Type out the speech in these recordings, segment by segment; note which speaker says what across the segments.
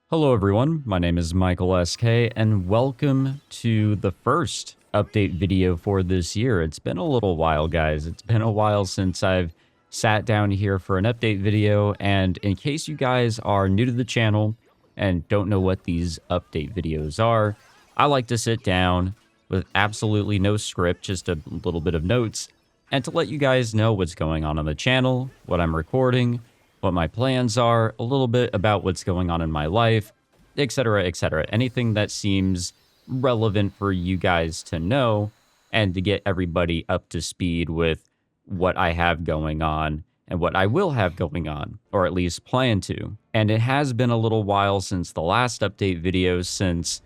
Speaker 1: Hello everyone, my name is Michael SK, and welcome to the first update video for this year. It's been a little while, guys. It's been a while since I've sat down here for an update video, and in case you guys are new to the channel and don't know what these update videos are, I like to sit down with absolutely no script, just a little bit of notes, and to let you guys know what's going on the channel, what I'm recording, what my plans are, a little bit about what's going on in my life, etc., etc. Anything that seems relevant for you guys to know and to get everybody up to speed with what I have going on and what I will have going on, or at least plan to. And it has been a little while since the last update video, since,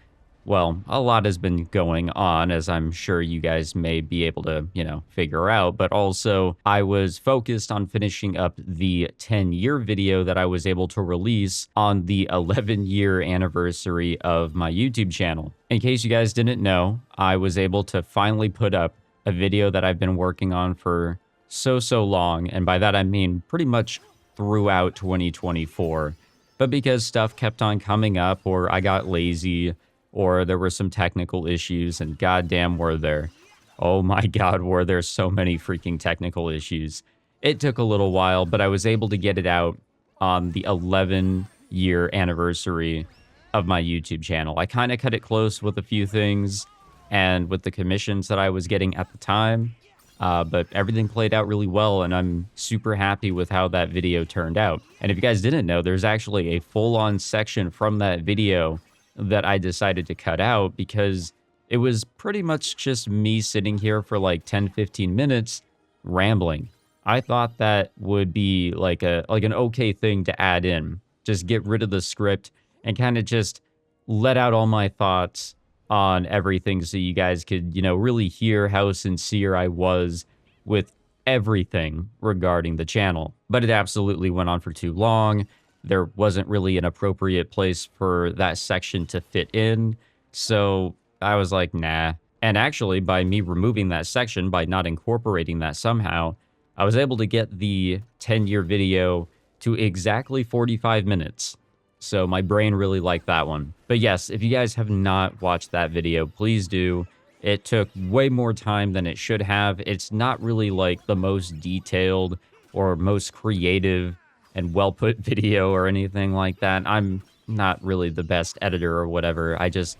Speaker 1: well, a lot has been going on, as I'm sure you guys may be able to, figure out. But also, I was focused on finishing up the 10-year video that I was able to release on the 11-year anniversary of my YouTube channel. In case you guys didn't know, I was able to finally put up a video that I've been working on for so long. And by that, I mean pretty much throughout 2024. But because stuff kept on coming up, or I got lazy, or there were some technical issues, and goddamn were there. Oh my god, were there so many freaking technical issues. It took a little while, but I was able to get it out on the 11-year anniversary of my YouTube channel. I kind of cut it close with a few things, and with the commissions that I was getting at the time, but everything played out really well, and I'm super happy with how that video turned out. And if you guys didn't know, there's actually a full-on section from that video that I decided to cut out because it was pretty much just me sitting here for like 10-15 minutes rambling. I thought that would be like an okay thing to add in. Just get rid of the script and kind of just let out all my thoughts on everything so you guys could, really hear how sincere I was with everything regarding the channel. But it absolutely went on for too long. There wasn't really an appropriate place for that section to fit in. So I was like, nah. And actually, by me removing that section, by not incorporating that somehow, I was able to get the 10-year video to exactly 45 minutes. So my brain really liked that one. But yes, if you guys have not watched that video, please do. It took way more time than it should have. It's not really like the most detailed or most creative and well-put video or anything like that. I'm not really the best editor or whatever. I just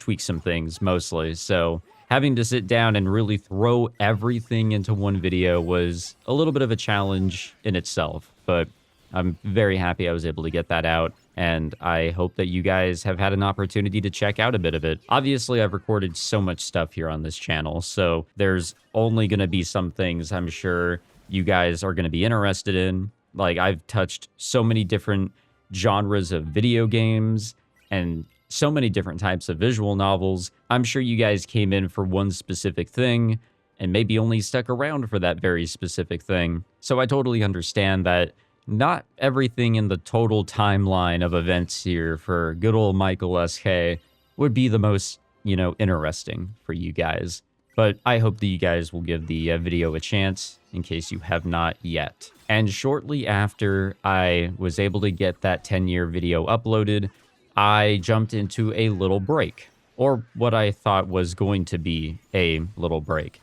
Speaker 1: tweak some things mostly. So having to sit down and really throw everything into one video was a little bit of a challenge in itself, but I'm very happy I was able to get that out, and I hope that you guys have had an opportunity to check out a bit of it. Obviously, I've recorded so much stuff here on this channel, so there's only going to be some things I'm sure you guys are going to be interested in. Like, I've touched so many different genres of video games and so many different types of visual novels. I'm sure you guys came in for one specific thing and maybe only stuck around for that very specific thing. So I totally understand that not everything in the total timeline of events here for good old Michael SK would be the most, interesting for you guys. But I hope that you guys will give the video a chance in case you have not yet. And shortly after I was able to get that 10-year video uploaded, I jumped into a little break, or what I thought was going to be a little break.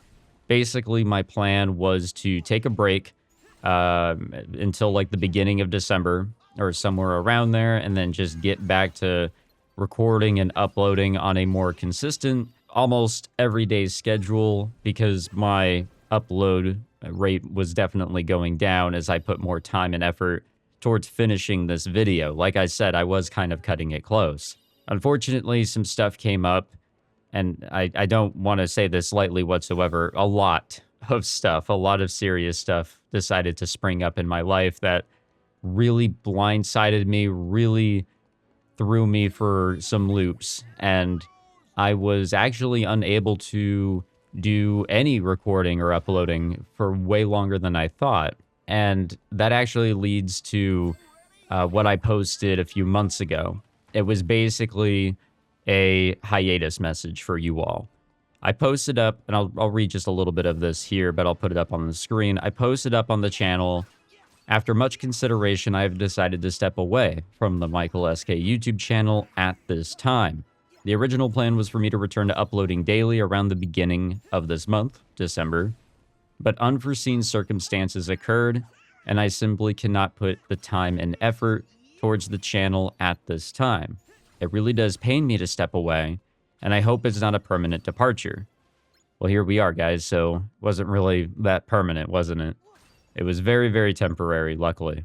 Speaker 1: Basically, my plan was to take a break until like the beginning of December or somewhere around there, and then just get back to recording and uploading on a more consistent, almost everyday schedule, because my upload rate was definitely going down as I put more time and effort towards finishing this video. Like I said, I was kind of cutting it close. Unfortunately, some stuff came up, and I don't want to say this lightly whatsoever. A lot of serious stuff decided to spring up in my life that really blindsided me, really threw me for some loops, and I was actually unable to do any recording or uploading for way longer than I thought. And that actually leads to what I posted a few months ago. It was basically a hiatus message for you all. I posted up, and I'll read just a little bit of this here, but I'll put it up on the screen. I posted up on the channel After much consideration, I have decided to step away from the Michael SK YouTube channel at this time. The original plan was for me to return to uploading daily around the beginning of this month, December, but unforeseen circumstances occurred, and I simply cannot put the time and effort towards the channel at this time. It really does pain me to step away, and I hope it's not a permanent departure. Well, here we are, guys, so it wasn't really that permanent, wasn't it? It was very, very temporary, luckily.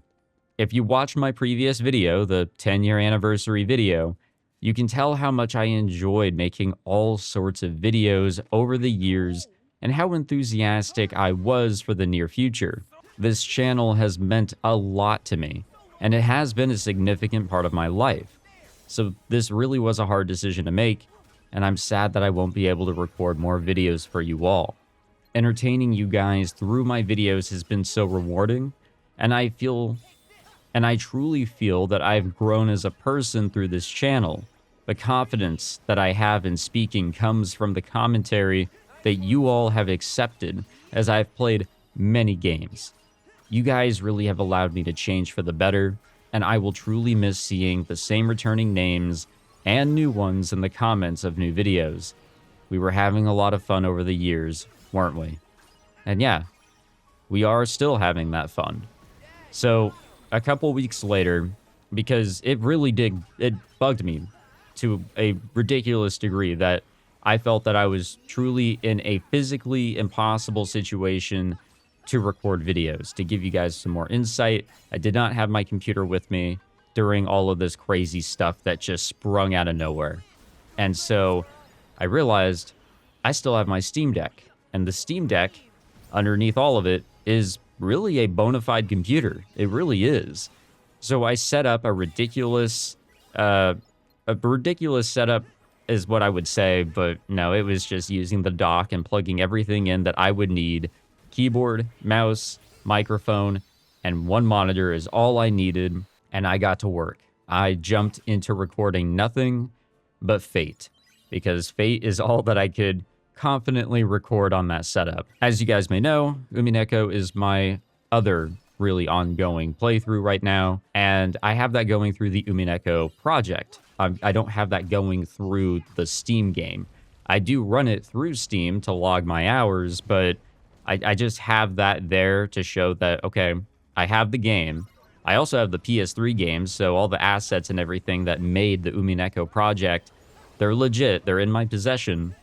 Speaker 1: If you watched my previous video, the 10-year anniversary video, you can tell how much I enjoyed making all sorts of videos over the years and how enthusiastic I was for the near future. This channel has meant a lot to me, and it has been a significant part of my life. So this really was a hard decision to make, and I'm sad that I won't be able to record more videos for you all. Entertaining you guys through my videos has been so rewarding, and I truly feel that I've grown as a person through this channel. The confidence that I have in speaking comes from the commentary that you all have accepted as I've played many games. You guys really have allowed me to change for the better, and I will truly miss seeing the same returning names and new ones in the comments of new videos. We were having a lot of fun over the years, weren't we? And yeah, we are still having that fun. So, a couple weeks later, because it bugged me to a ridiculous degree that I felt that I was truly in a physically impossible situation to record videos. To give you guys some more insight, I did not have my computer with me during all of this crazy stuff that just sprung out of nowhere. And so I realized I still have my Steam Deck. And the Steam Deck, underneath all of it, is really a bona fide computer. It really is. So I set up a ridiculous setup is what I would say, but no, it was just using the dock and plugging everything in that I would need. Keyboard, mouse, microphone, and one monitor is all I needed, and I got to work. I jumped into recording nothing but Fate, because Fate is all that I could confidently record on that setup. As you guys may know, Umineko is my other really ongoing playthrough right now, and I have that going through the Umineko project. I don't have that going through the Steam game. I do run it through Steam to log my hours, but I just have that there to show that, okay, I have the game. I also have the PS3 games, so all the assets and everything that made the Umineko project, they're legit, they're in my possession,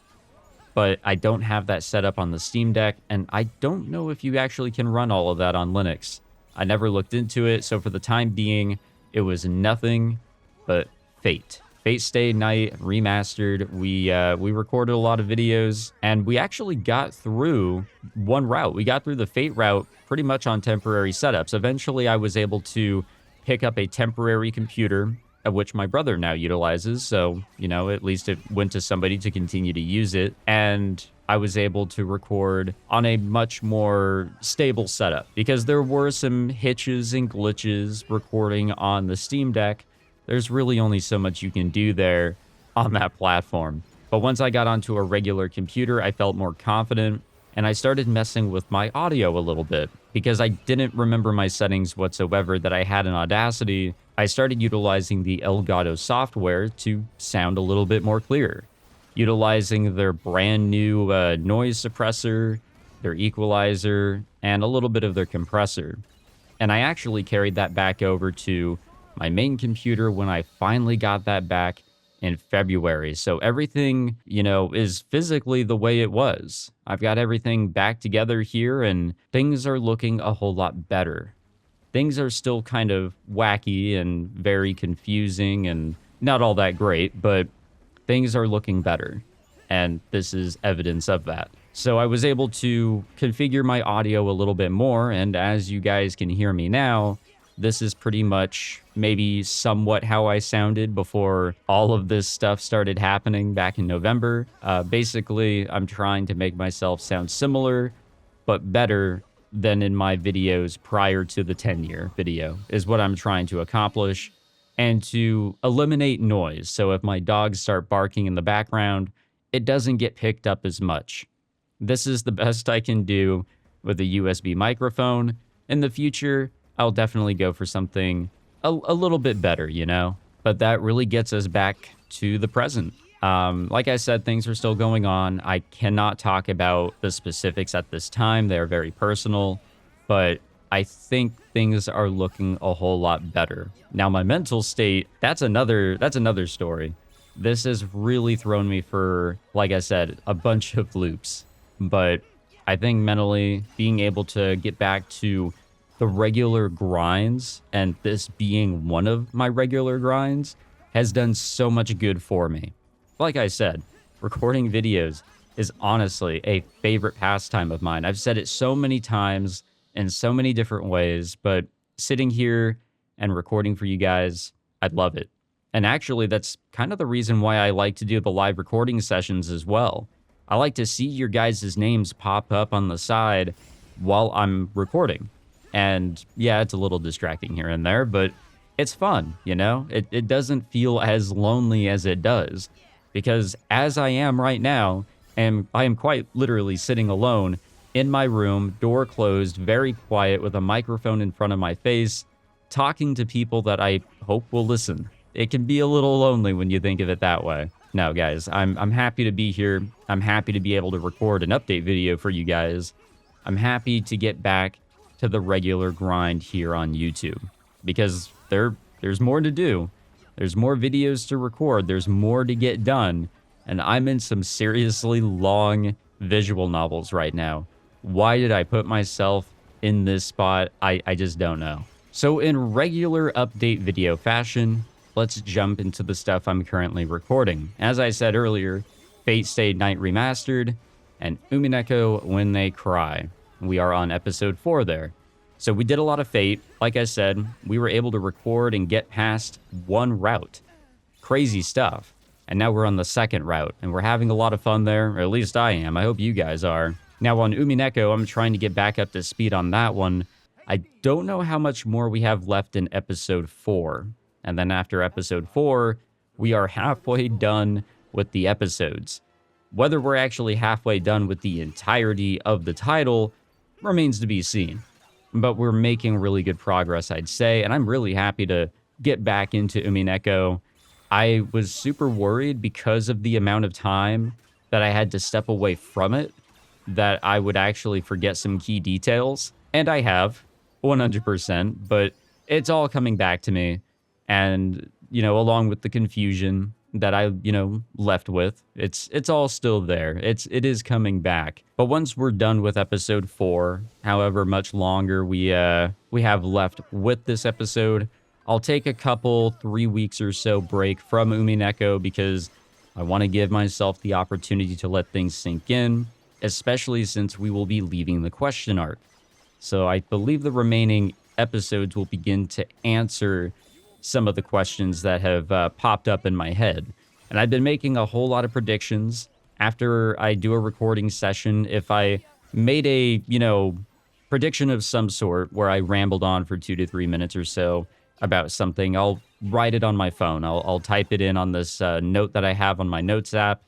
Speaker 1: but I don't have that set up on the Steam Deck, and I don't know if you actually can run all of that on Linux. I never looked into it, so for the time being, it was nothing but Fate. Fate Stay Night Remastered. We recorded a lot of videos, and we actually got through one route. We got through the Fate route pretty much on temporary setups. Eventually, I was able to pick up a temporary computer, of which my brother now utilizes, so, you know, at least it went to somebody to continue to use it, and I was able to record on a much more stable setup, because there were some hitches and glitches recording on the Steam Deck. There's really only so much you can do there on that platform. But once I got onto a regular computer, I felt more confident, and I started messing with my audio a little bit. Because I didn't remember my settings whatsoever that I had in Audacity, I started utilizing the Elgato software to sound a little bit more clear. Utilizing their brand new noise suppressor, their equalizer, and a little bit of their compressor. And I actually carried that back over to my main computer when I finally got that back in February. So everything, you know, is physically the way it was. I've got everything back together here, and things are looking a whole lot better. Things are still kind of wacky and very confusing and not all that great, but things are looking better. And this is evidence of that. So I was able to configure my audio a little bit more, and as you guys can hear me now, this is pretty much maybe somewhat how I sounded before all of this stuff started happening back in November. Basically, I'm trying to make myself sound similar, but better than in my videos prior to the 10-year video, is what I'm trying to accomplish, and to eliminate noise. So if my dogs start barking in the background, it doesn't get picked up as much. This is the best I can do with a USB microphone. In the future, I'll definitely go for something a little bit better, you know? But that really gets us back to the present. Like I said, things are still going on. I cannot talk about the specifics at this time. They're very personal, but I think things are looking a whole lot better. Now, my mental state, that's another story. This has really thrown me for, like I said, a bunch of loops. But I think mentally being able to get back to the regular grinds, and this being one of my regular grinds, has done so much good for me. Like I said, recording videos is honestly a favorite pastime of mine. I've said it so many times in so many different ways, but sitting here and recording for you guys, I'd love it. And actually, that's kind of the reason why I like to do the live recording sessions as well. I like to see your guys' names pop up on the side while I'm recording. And yeah, it's a little distracting here and there, but it's fun, you know? It doesn't feel as lonely as it does. Because as I am right now, and I am quite literally sitting alone in my room, door closed, very quiet, with a microphone in front of my face, talking to people that I hope will listen. It can be a little lonely when you think of it that way. No, guys, I'm happy to be here. I'm happy to be able to record an update video for you guys. I'm happy to get back to the regular grind here on YouTube, because there's more to do. There's more videos to record. There's more to get done. And I'm in some seriously long visual novels right now. Why did I put myself in this spot? I just don't know. So in regular update video fashion, let's jump into the stuff I'm currently recording. As I said earlier, Fate Stay Night Remastered and Umineko When They Cry. We are on episode 4 there. So we did a lot of Fate. Like I said, we were able to record and get past one route. Crazy stuff. And now we're on the second route, and we're having a lot of fun there, or at least I am. I hope you guys are. Now on Umineko, I'm trying to get back up to speed on that one. I don't know how much more we have left in episode 4. And then after episode 4, we are halfway done with the episodes. Whether we're actually halfway done with the entirety of the title remains to be seen. But we're making really good progress, I'd say, and I'm really happy to get back into Umineko. I was super worried because of the amount of time that I had to step away from it, that I would actually forget some key details. And I have, 100%, but it's all coming back to me. And, you know, along with the confusion that I, left with, it's all still there. It is coming back. But once we're done with episode 4, however much longer we have left with this episode, I'll take a couple 3 weeks or so break from Umineko, because I want to give myself the opportunity to let things sink in, especially since we will be leaving the question arc. So I believe the remaining episodes will begin to answer some of the questions that have popped up in my head. And I've been making a whole lot of predictions. After I do a recording session, if I made a, prediction of some sort where I rambled on for 2 to 3 minutes or so about something, I'll write it on my phone. I'll type it in on this note that I have on my notes app.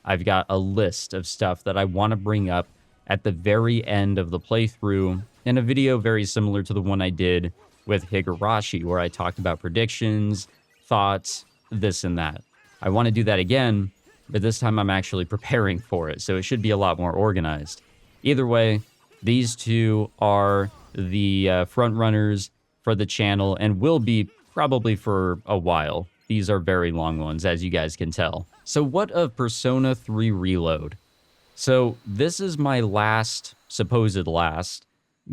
Speaker 1: I've got a list of stuff that I want to bring up at the very end of the playthrough in a video very similar to the one I did with Higurashi, where I talked about predictions, thoughts, this and that. I want to do that again, but this time I'm actually preparing for it, so it should be a lot more organized. Either way, these two are the front runners for the channel, and will be probably for a while. These are very long ones, as you guys can tell. So what of Persona 3 Reload? So this is my supposed last,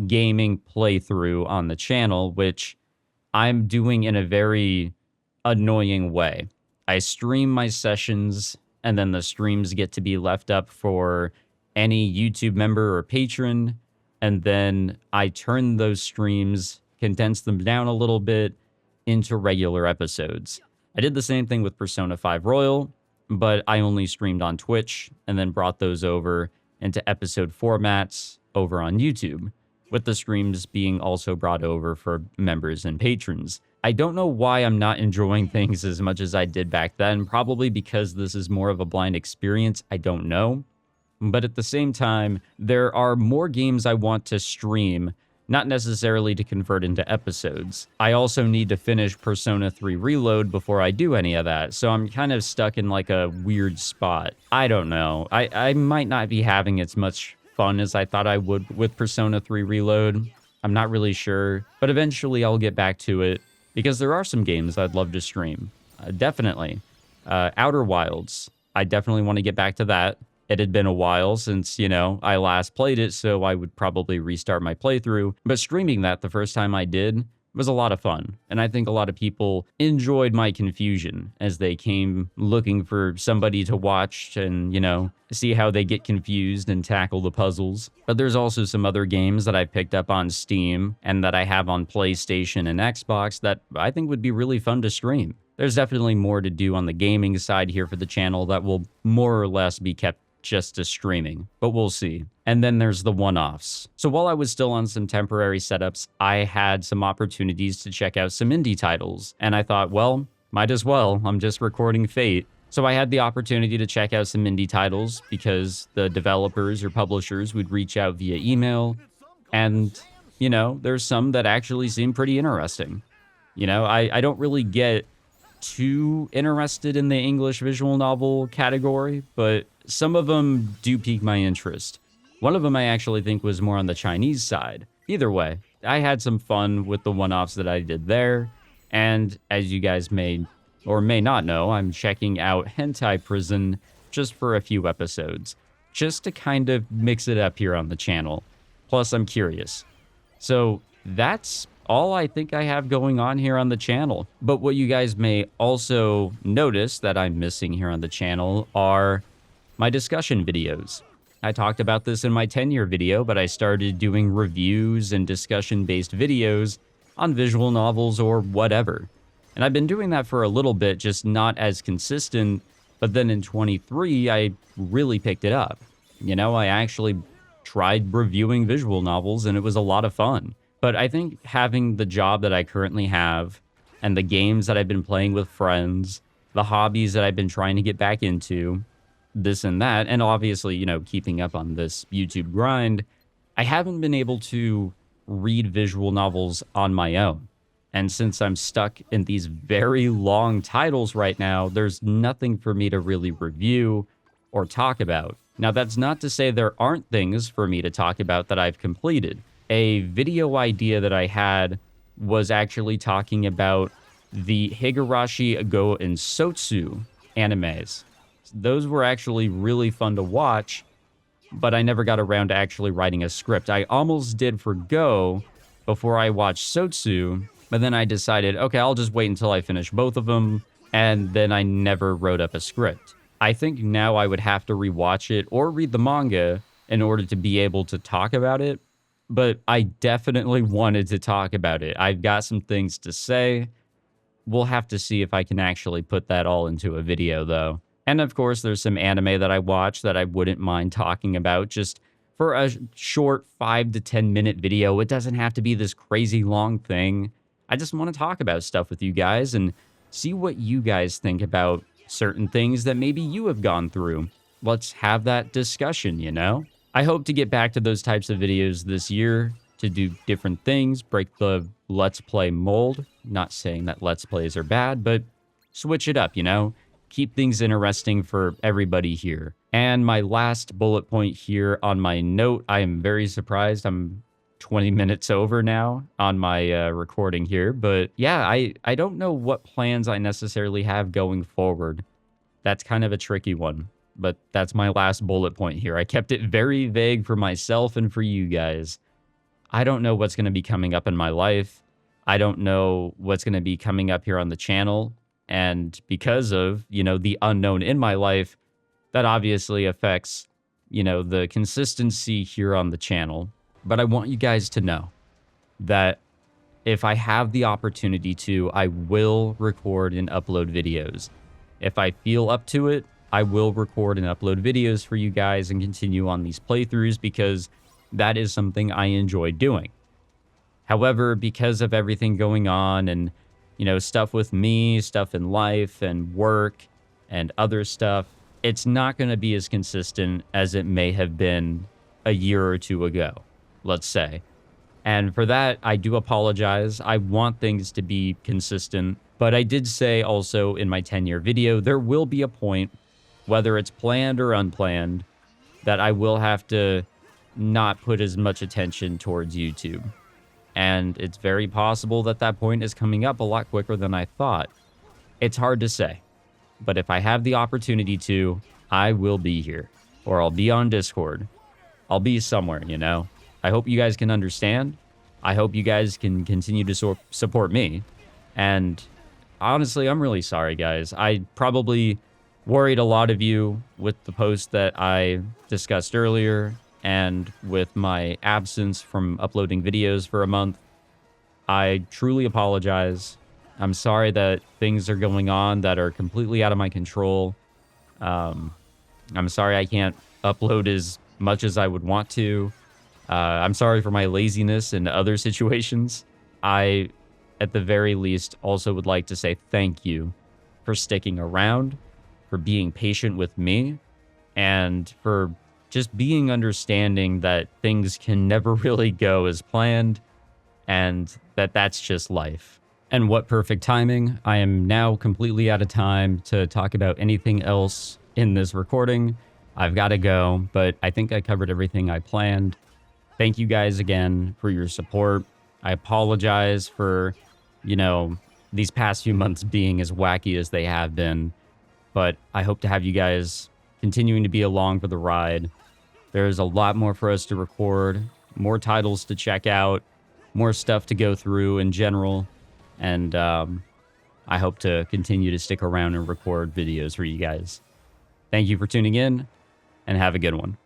Speaker 1: gaming playthrough on the channel, which I'm doing in a very annoying way. I stream my sessions, and then the streams get to be left up for any YouTube member or patron, and then I turn those streams, condense them down a little bit into regular episodes. I did the same thing with Persona 5 Royal, but I only streamed on Twitch and then brought those over into episode formats over on YouTube, with the streams being also brought over for members and patrons. I don't know why I'm not enjoying things as much as I did back then, probably because this is more of a blind experience, I don't know. But at the same time, there are more games I want to stream not necessarily to convert into episodes. I also need to finish Persona 3 Reload before I do any of that, so I'm kind of stuck in like a weird spot. I don't know. I might not be having as much fun as I thought I would with Persona 3 Reload. I'm not really sure, but eventually I'll get back to it because there are some games I'd love to stream. Definitely. Outer Wilds. I definitely want to get back to that. It had been a while since, I last played it, so I would probably restart my playthrough. But streaming that the first time I did was a lot of fun. And I think a lot of people enjoyed my confusion as they came looking for somebody to watch and, see how they get confused and tackle the puzzles. But there's also some other games that I picked up on Steam and that I have on PlayStation and Xbox that I think would be really fun to stream. There's definitely more to do on the gaming side here for the channel that will more or less be kept just to streaming, but we'll see. And then there's the one-offs. So while I was still on some temporary setups, I had some opportunities to check out some indie titles, and I thought, well, might as well. I'm just recording Fate. So I had the opportunity to check out some indie titles because the developers or publishers would reach out via email, and, there's some that actually seem pretty interesting. I don't really get too interested in the English visual novel category, but some of them do pique my interest. One of them I actually think was more on the Chinese side. Either way, I had some fun with the one-offs that I did there, and as you guys may or may not know, I'm checking out Hentai Prison just for a few episodes, just to kind of mix it up here on the channel. Plus, I'm curious. So that's all I think I have going on here on the channel. But what you guys may also notice that I'm missing here on the channel are my discussion videos. I talked about this in my 10-year video, but I started doing reviews and discussion-based videos on visual novels or whatever. And I've been doing that for a little bit, just not as consistent, but then in 23, I really picked it up. I actually tried reviewing visual novels, and it was a lot of fun. But I think having the job that I currently have and the games that I've been playing with friends, the hobbies that I've been trying to get back into, this and that, and obviously, keeping up on this YouTube grind, I haven't been able to read visual novels on my own. And since I'm stuck in these very long titles right now, there's nothing for me to really review or talk about. Now, that's not to say there aren't things for me to talk about that I've completed. A video idea that I had was actually talking about the Higurashi Go and Sotsu animes. Those were actually really fun to watch, but I never got around to actually writing a script. I almost did for Go before I watched Sotsu, but then I decided, okay, I'll just wait until I finish both of them, and then I never wrote up a script. I think now I would have to rewatch it or read the manga in order to be able to talk about it. But I definitely wanted to talk about it. I've got some things to say. We'll have to see if I can actually put that all into a video, though. And of course, there's some anime that I watch that I wouldn't mind talking about just for a short 5 to 10 minute video. It doesn't have to be this crazy long thing. I just want to talk about stuff with you guys and see what you guys think about certain things that maybe you have gone through. Let's have that discussion, I hope to get back to those types of videos this year to do different things, break the Let's Play mold. Not saying that Let's Plays are bad, but switch it up, Keep things interesting for everybody here. And my last bullet point here on my note, I am very surprised. I'm 20 minutes over now on my recording here. But yeah, I don't know what plans I necessarily have going forward. That's kind of a tricky one. But that's my last bullet point here. I kept it very vague for myself and for you guys. I don't know what's going to be coming up in my life. I don't know what's going to be coming up here on the channel. And because of, the unknown in my life, that obviously affects, the consistency here on the channel. But I want you guys to know that if I have the opportunity to, I will record and upload videos. If I feel up to it, I will record and upload videos for you guys and continue on these playthroughs because that is something I enjoy doing. However, because of everything going on and, stuff with me, stuff in life and work and other stuff, it's not going to be as consistent as it may have been a year or two ago, let's say. And for that, I do apologize. I want things to be consistent. But I did say also in my 10-year video, there will be a point, whether it's planned or unplanned, that I will have to not put as much attention towards YouTube. And it's very possible that that point is coming up a lot quicker than I thought. It's hard to say. But if I have the opportunity to, I will be here. Or I'll be on Discord. I'll be somewhere, you know? I hope you guys can understand. I hope you guys can continue to support me. And honestly, I'm really sorry, guys. I probably worried a lot of you with the post that I discussed earlier and with my absence from uploading videos for a month. I truly apologize. I'm sorry that things are going on that are completely out of my control. I'm sorry I can't upload as much as I would want to. I'm sorry for my laziness in other situations. I, at the very least, also would like to say thank you for sticking around, for being patient with me, and for just being understanding that things can never really go as planned, and that that's just life. And what perfect timing. I am now completely out of time to talk about anything else in this recording. I've got to go, but I think I covered everything I planned. Thank you guys again for your support. I apologize for, these past few months being as wacky as they have been, but I hope to have you guys continuing to be along for the ride. There's a lot more for us to record, more titles to check out, more stuff to go through in general, and I hope to continue to stick around and record videos for you guys. Thank you for tuning in, and have a good one.